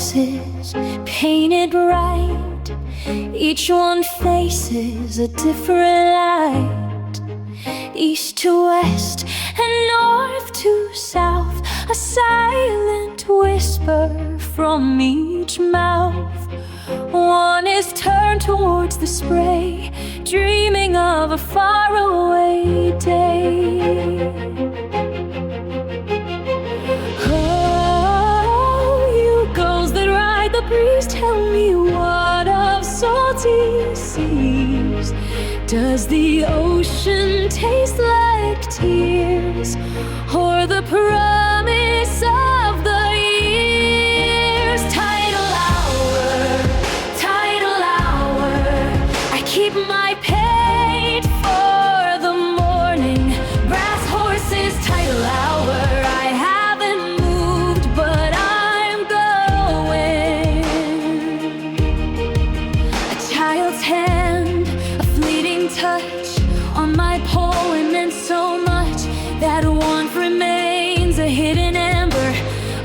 horses painted bright, each one faces a different light. East to west and north to south, a silent whisper from each mouth. One is turned towards the spray, dreaming of a faraway day. Oh, you gulls that ride the breeze, tell me what of salty seas. Does the ocean taste like tears, or the promise of the years? Tidal hour, I keep my paint for the morning. Brass horses, tidal hour, I haven't moved, but I'm going. A child's hand, a fleeting touch on my poem meant so much. That warmth remains a hidden ember,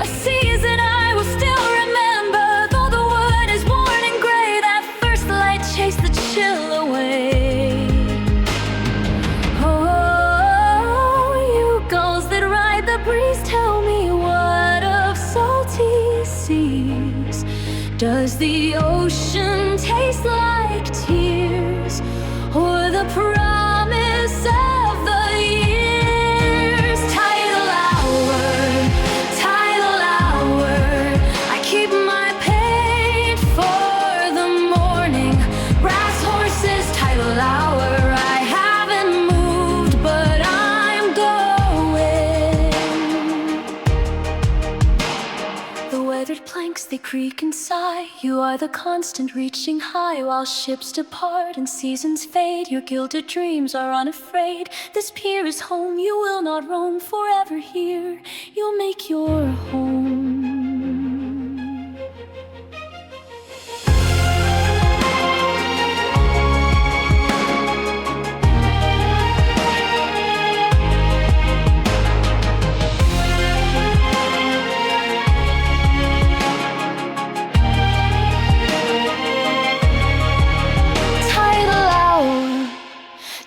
a season I will still remember. Though the wood is worn and gray, that first light chased the chill away. Oh, you gulls that ride the breeze, tell me what of salty seas. Does the ocean taste like tears, or the promise of the years? Tidal hour, I keep my paint for the morning. Brass horses, tidal hour, I haven't moved, but I'm going. The weathered planks, they creak and sigh. You are the constant reaching high, while ships depart and seasons fade. Your gilded dreams are unafraid. This pier is home, you will not roam forever here. You'll make your home.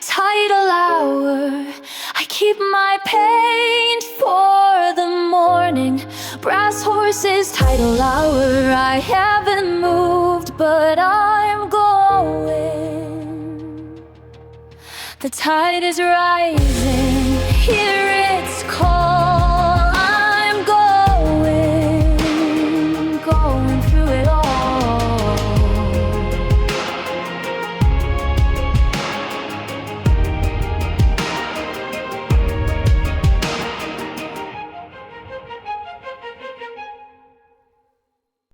Tidal hour, I keep my paint for the morning. Brass horses, tidal hour, I haven't moved, but I'm going. The tide is rising, here it's cold.